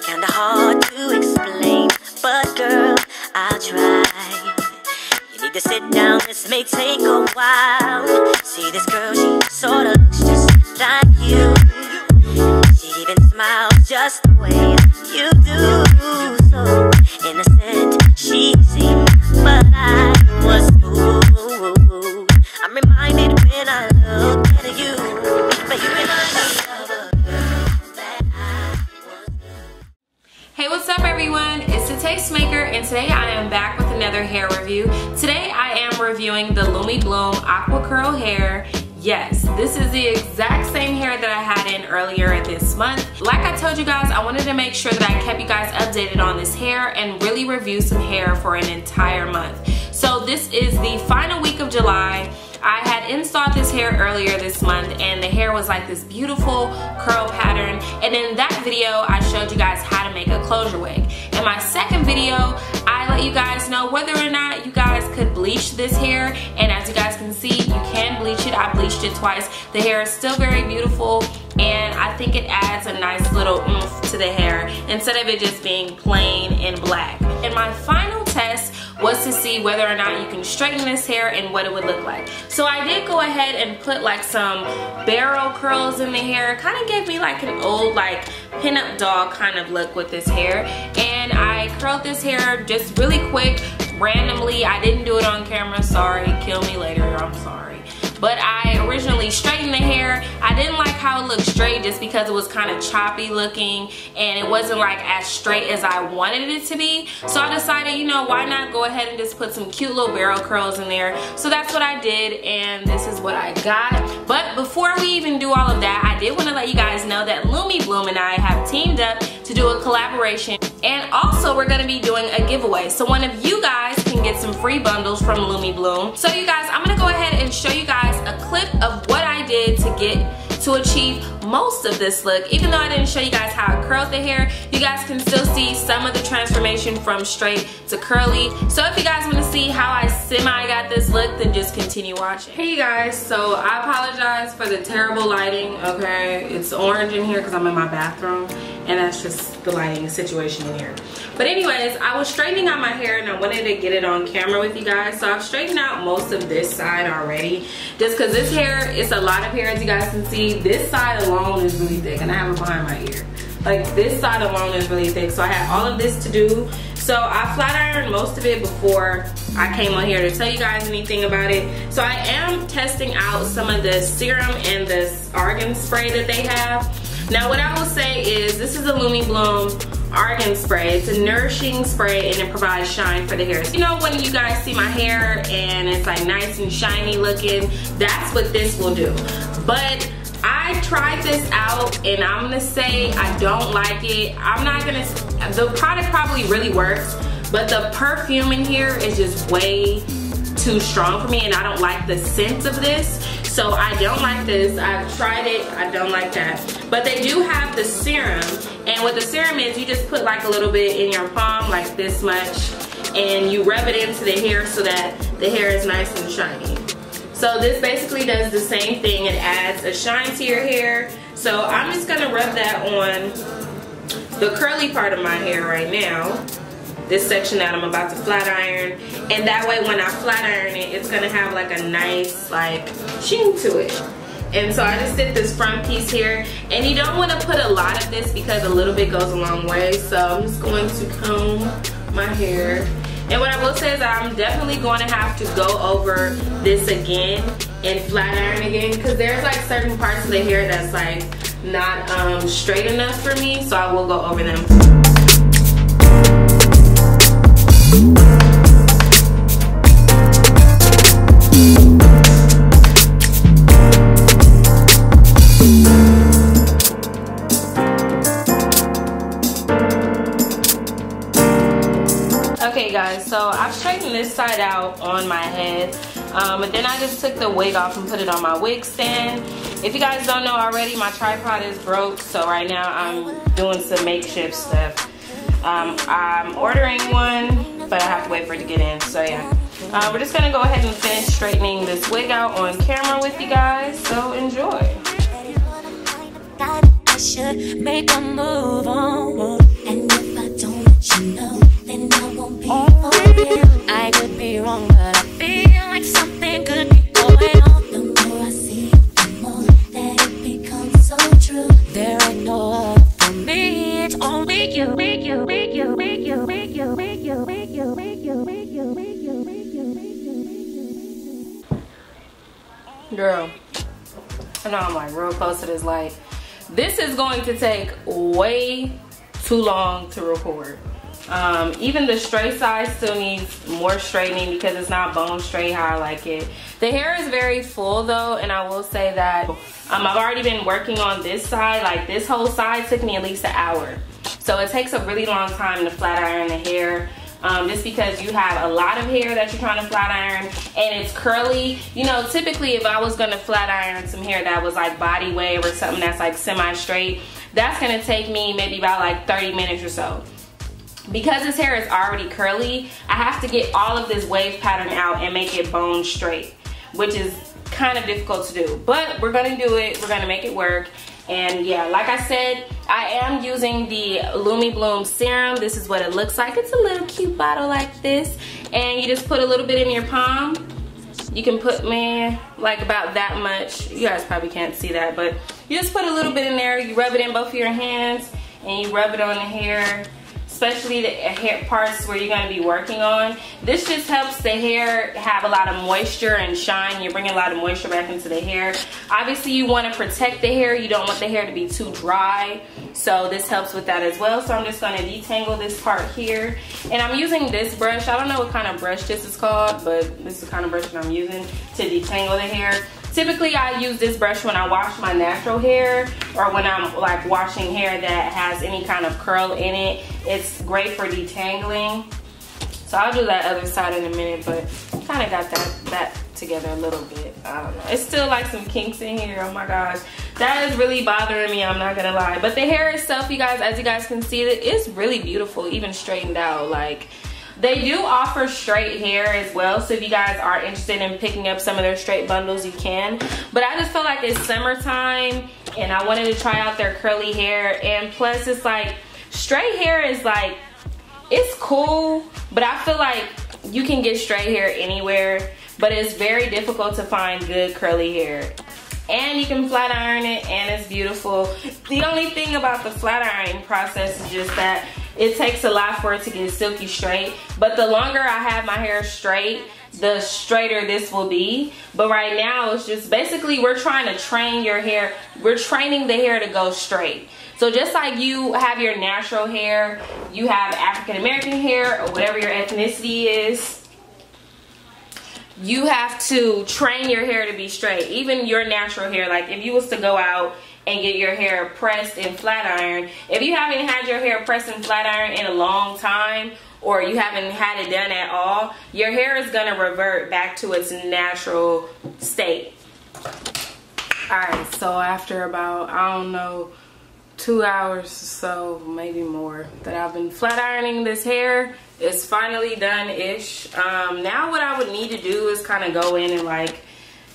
kinda hard to explain, but girl, I'll try. You need to sit down, this may take a while. See this girl, she sorta looks just like you. She even smiles just the way you do. So innocent she seemed, but I was fooled. I'm reminded when I look at you, but you remind me of a girl that I was. Hey, what's up everyone? It's the Tastemaker, and today I am back with another hair review. Today I am reviewing the LumiBloom Aqua Curl hair. Yes, this is the exact same hair that I had in earlier this month. Like I told you guys, I wanted to make sure that I kept you guys updated on this hair and really review some hair for an entire month. So this is the final week of July. I had installed this hair earlier this month and the hair was like this beautiful curl pattern, and in that video I showed you guys how to make a closure wig. In my second video I let you guys know whether or not you guys could bleach this hair, and as you guys can see you can bleach it. I bleached it twice. The hair is still very beautiful and I think it adds a nice little oomph to the hair instead of it just being plain and black. And my final test was to see whether or not you can straighten this hair and what it would look like. So I did go ahead and put like some barrel curls in the hair. It kind of gave me like an old like pinup doll kind of look with this hair, and I curled this hair just really quick randomly. I didn't do it on camera, sorry, kill me later, I'm sorry. But I originally straightened the hair. I didn't like how it looked straight just because it was kind of choppy looking and it wasn't like as straight as I wanted it to be. So I decided, you know, why not go ahead and just put some cute little barrel curls in there. So that's what I did, and this is what I got. But before we even do all of that, I did want to let you guys know that LumiBloom and I have teamed up to do a collaboration, and also we're going to be doing a giveaway. So one of you guys can get some free bundles from LumiBloom. So you guys, I'm going to go ahead and show you guys a clip of what I did to achieve most of this look. Even though I didn't show you guys how I curled the hair, you guys can still see some of the transformation from straight to curly. So if you guys want to see how I semi got this look, then just continue watching. Hey you guys, so I apologize for the terrible lighting, okay? It's orange in here because I'm in my bathroom, and that's just the lighting situation in here. But anyways, I was straightening out my hair and I wanted to get it on camera with you guys. So I've straightened out most of this side already, just because this hair is a lot of hair, as you guys can see. This side alone is really thick, and I have it behind my ear. Like this side alone is really thick, so I had all of this to do. So I flat ironed most of it before I came on here to tell you guys anything about it. So I am testing out some of the serum and this argan spray that they have. Now what I will say is this is a LumiBloom Argan spray. It's a nourishing spray and it provides shine for the hair. So, you know, when you guys see my hair and it's like nice and shiny looking, that's what this will do. But I tried this out and I'm gonna say I don't like it. The product probably really works, but the perfume in here is just way too strong for me, and I don't like the scent of this. So I don't like this. I've tried it, I don't like that. But they do have the serum, and what the serum is, you just put like a little bit in your palm, like this much, and you rub it into the hair so that the hair is nice and shiny. So this basically does the same thing. It adds a shine to your hair. So I'm just gonna rub that on the curly part of my hair right now, this section that I'm about to flat iron, and that way when I flat iron it, it's gonna have like a nice like sheen to it. And so I just did this front piece here, and you don't want to put a lot of this because a little bit goes a long way. So I'm just going to comb my hair, and what I will say is I'm definitely going to have to go over this again and flat iron again, because there's like certain parts of the hair that's like not straight enough for me, so I will go over them. Okay guys, so I've straightened this side out on my head, but then I just took the wig off and put it on my wig stand. If you guys don't know already, my tripod is broke, so right now I'm doing some makeshift stuff. I'm ordering one, but I have to wait for it to get in, so yeah. We're just gonna go ahead and finish straightening this wig out on camera with you guys, so enjoy. I should make a move on, and only you. Girl, I know I'm like real close to this light. This is going to take way too long to record. Even the straight side still needs more straightening because it's not bone straight how I like it. The hair is very full though, and I will say that I've already been working on this side. Like this whole side took me at least an hour. So it takes a really long time to flat iron the hair. Just because you have a lot of hair that you're trying to flat iron and it's curly. You know, typically if I was going to flat iron some hair that was like body wave or something that's like semi-straight, that's going to take me maybe about like 30 minutes or so. Because this hair is already curly, I have to get all of this wave pattern out and make it bone straight, which is kind of difficult to do. But we're going to do it. We're going to make it work. And yeah, like I said, I am using the LumiBloom Serum. This is what it looks like. It's a little cute bottle like this. And you just put a little bit in your palm. You can put, man, like about that much. You guys probably can't see that, but you just put a little bit in there. You rub it in both of your hands and you rub it on the hair, especially the hair parts where you're going to be working on. This just helps the hair have a lot of moisture and shine. You're bringing a lot of moisture back into the hair. Obviously, you want to protect the hair. You don't want the hair to be too dry. So this helps with that as well. So I'm just going to detangle this part here. And I'm using this brush. I don't know what kind of brush this is called, but this is the kind of brush that I'm using to detangle the hair. Typically, I use this brush when I wash my natural hair or when I'm like washing hair that has any kind of curl in it. It's great for detangling. So I'll do that other side in a minute, but kind of got that together a little bit. I don't know. It's still like some kinks in here. Oh my gosh. That is really bothering me, I'm not gonna lie. But the hair itself, you guys, as you guys can see, it is really beautiful, even straightened out. Like, they do offer straight hair as well, so if you guys are interested in picking up some of their straight bundles, you can. But I just feel like it's summertime and I wanted to try out their curly hair, and plus it's like straight hair is like, it's cool, but I feel like you can get straight hair anywhere, but it's very difficult to find good curly hair. And you can flat iron it and it's beautiful. The only thing about the flat ironing process is just that it takes a lot for it to get silky straight. But the longer I have my hair straight, the straighter this will be. But right now it's just basically we're trying to train your hair. We're training the hair to go straight. So just like you have your natural hair, you have African American hair or whatever your ethnicity is, you have to train your hair to be straight. Even your natural hair, like if you was to go out and get your hair pressed and flat iron, if you haven't had your hair pressed and flat iron in a long time, or you haven't had it done at all, your hair is gonna revert back to its natural state. Alright, so after about, I don't know, 2 hours or so, maybe more, that I've been flat ironing this hair, it's finally done-ish. Now what I would need to do is kind of go in and like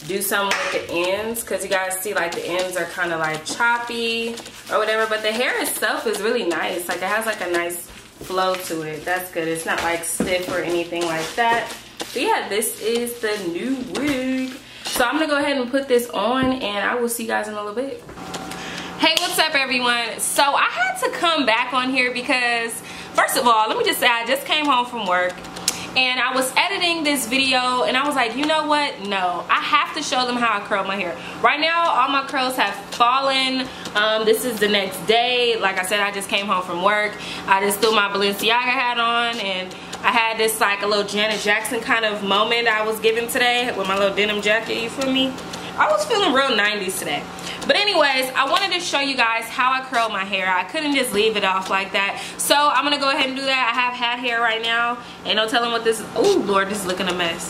do something with the ends, because you guys see like the ends are kind of like choppy or whatever, but the hair itself is really nice. Like it has like a nice flow to it. That's good. It's not like stiff or anything like that. But yeah, this is the new wig. So I'm gonna go ahead and put this on and I will see you guys in a little bit. Hey, what's up everyone? So I had to come back on here because first of all, let me just say I just came home from work and I was editing this video and I was like, you know what? No, I have to show them how I curl my hair. Right now, all my curls have fallen. This is the next day. Like I said, I just came home from work. I just threw my Balenciaga hat on and I had this like a little Janet Jackson kind of moment I was giving today with my little denim jacket, you feel me? I was feeling real 90s today. But anyways, I wanted to show you guys how I curl my hair. I couldn't just leave it off like that. So I'm going to go ahead and do that. I have hat hair right now. Ain't no telling what this is. Oh, Lord, this is looking a mess.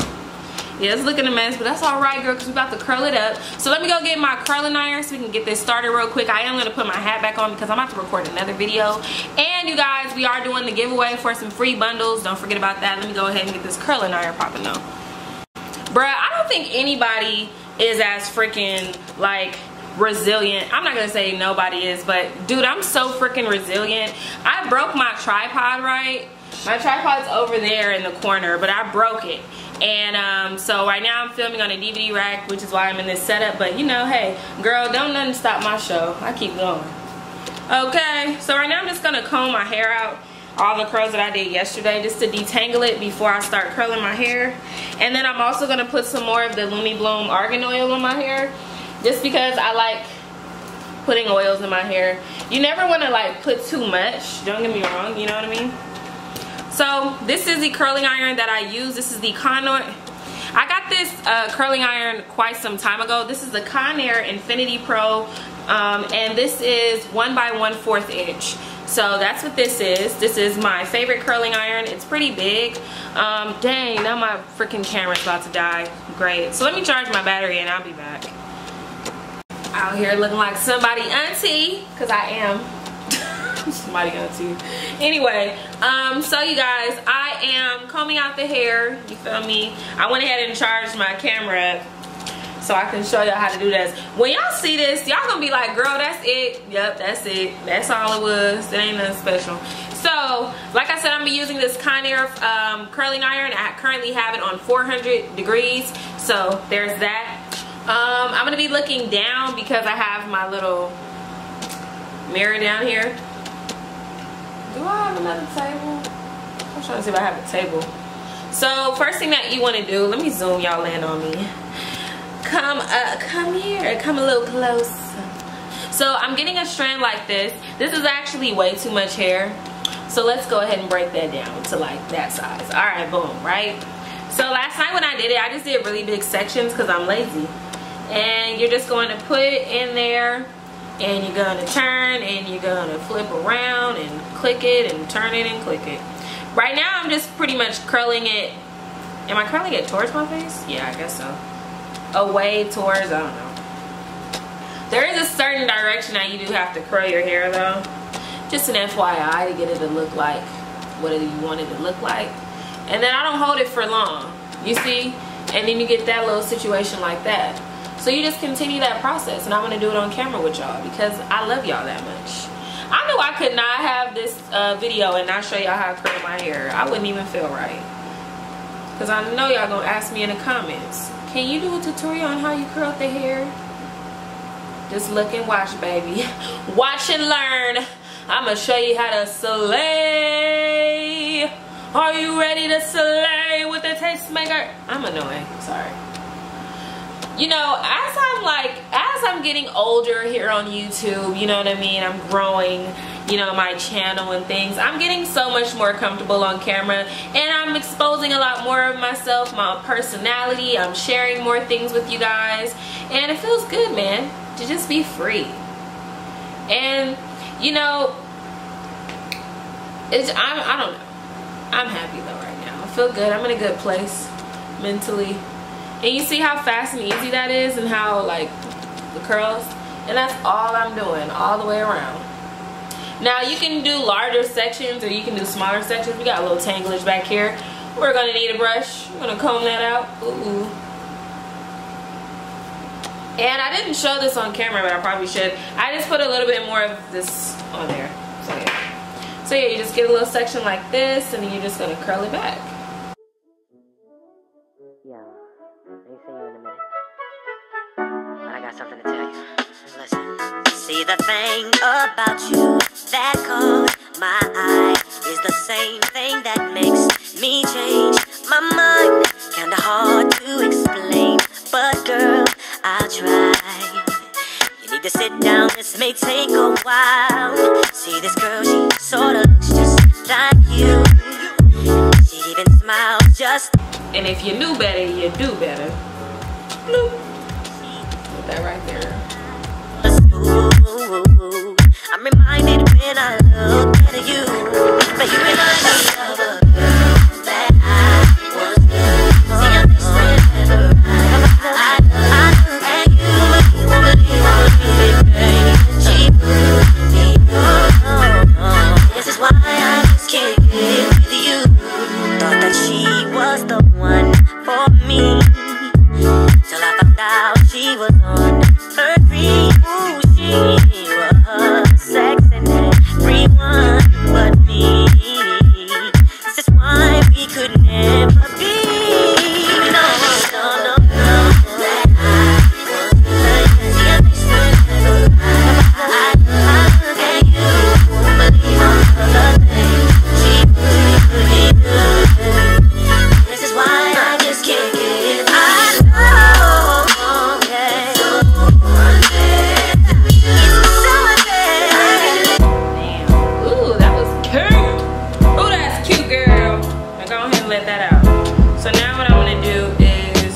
Yeah, it's looking a mess, but that's all right, girl, because we're about to curl it up. So let me go get my curling iron so we can get this started real quick. I am going to put my hat back on because I'm about to record another video. And you guys, we are doing the giveaway for some free bundles. Don't forget about that. Let me go ahead and get this curling iron popping though. Bruh, I don't think anybody is as freaking like resilient. I'm not gonna say nobody is, but dude, I'm so freaking resilient. I broke my tripod, right? My tripod's over there in the corner, but I broke it. And so right now I'm filming on a DVD rack, which is why I'm in this setup. But you know, hey, girl, don't nothing stop my show. I keep going. Okay, so right now I'm just gonna comb my hair out, all the curls that I did yesterday, just to detangle it before I start curling my hair. And then I'm also gonna put some more of the LumiBloom Argan oil on my hair, just because I like putting oils in my hair. You never wanna like put too much, don't get me wrong, you know what I mean? So this is the curling iron that I use. This is the Canon. I got this curling iron quite some time ago. This is the Conair Infinity Pro, and this is 1 by 1/4 inch. So that's what this is. This is my favorite curling iron. It's pretty big. Dang, now my freaking camera's about to die. Great. So let me charge my battery and I'll be back. Out here looking like somebody auntie, because I am. Somebody auntie. Anyway, so you guys, I am combing out the hair. You feel me? I went ahead and charged my camera up so I can show y'all how to do this. When y'all see this, y'all gonna be like, girl, that's it. Yep, that's it. That's all it was. It ain't nothing special. So, like I said, I'm gonna be using this Conair curling iron. I currently have it on 400 degrees. So, there's that. I'm gonna be looking down because I have my little mirror down here. Do I have another table? I'm trying to see if I have a table. So first thing that you want to do, let me zoom y'all in on me. Come here, come a little closer. So I'm getting a strand like this. This is actually way too much hair. So let's go ahead and break that down to like that size. All right, boom, right? So last night when I did it, I just did really big sections because I'm lazy. And you're just going to put it in there. And you're gonna turn and you're gonna flip around and click it and turn it and click it. Right now I'm just pretty much curling it. Am I curling it towards my face? Yeah, I guess so. Away towards, I don't know. There is a certain direction that you do have to curl your hair though. Just an FYI to get it to look like what you want it to look like. And then I don't hold it for long, you see? And then you get that little situation like that. So you just continue that process, and I'm going to do it on camera with y'all because I love y'all that much. I knew I could not have this video and not show y'all how to curl my hair. I wouldn't even feel right. Because I know y'all going to ask me in the comments, can you do a tutorial on how you curl the hair? Just look and watch, baby. Watch and learn. I'm going to show you how to slay. Are you ready to slay with the Tastemaker? I'm annoying. Sorry. You know, as I'm getting older here on YouTube, you know what I mean, I'm growing, you know, my channel and things, I'm getting so much more comfortable on camera, and I'm exposing a lot more of myself, my personality. I'm sharing more things with you guys, and it feels good, man, to just be free. And you know, I don't know, I'm happy though right now. I feel good. I'm in a good place mentally. And you see how fast and easy that is, and how like the curls, and that's all I'm doing all the way around. Now you can do larger sections or you can do smaller sections. We got a little tanglage back here. We're gonna need a brush. We're gonna comb that out. Ooh. And I didn't show this on camera, but I probably should. I just put a little bit more of this on there. So yeah. So yeah, you just get a little section like this, and then you're just gonna curl it back. Something to tell you. Listen. See, the thing about you that caught my eye is the same thing that makes me change my mind. Kinda hard to explain, but girl, I'll try. You need to sit down, this may take a while. See, this girl, she sorta looks just like you. She even smiles just. And if you knew better, you do better. Bloop. That right there. Ooh, I'm reminded when I look at you, but you remind me of a girl that I was good. See, I'm just forever. I look at you, she put me on. This is why I just can't get with you. Thought that she was the one for me, till I found out she was on her feet. Ooh, she was sexing everyone but let that out. So now what I'm gonna do is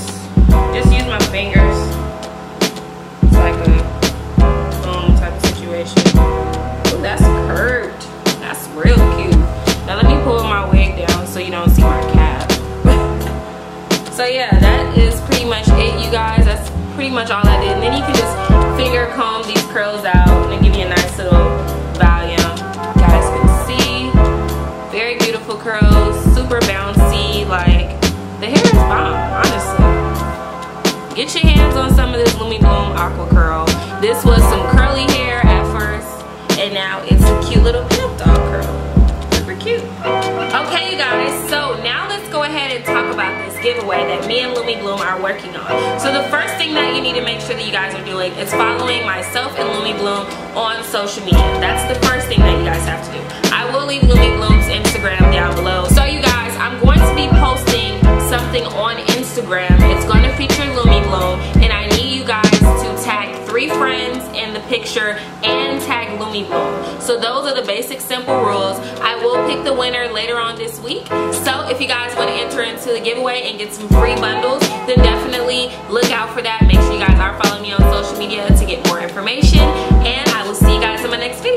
just use my fingers. It's like a boom type of situation. Ooh, that's curved. That's real cute. Now let me pull my wig down so you don't see my cap. So yeah, that is pretty much it, you guys. That's pretty much all I did. And then you can just finger comb these curls out and give you a nice little volume. You guys can see, very beautiful curls, super bouncy. Like, the hair is bomb, honestly. Get your hands on some of this LumiBloom Aqua Curl. This was some curly hair at first, and now it's a cute little pimp dog curl. Super cute. Okay, you guys, so now let's go ahead and talk about this giveaway that me and LumiBloom are working on. So the first thing that you need to make sure that you guys are doing is following myself and LumiBloom on social media. That's the first thing that you guys have to do. I will leave LumiBloom's Instagram down below. So you guys, I'm going to be posting something on Instagram. It's going to feature LumiBloom, and I need you guys to tag 3 friends in the picture and tag LumiBloom. So those are the basic simple rules. I will pick the winner later on this week. So if you guys want to enter into the giveaway and get some free bundles, then definitely look out for that. Make sure you guys are following me on social media to get more information, and I will see you guys in my next video.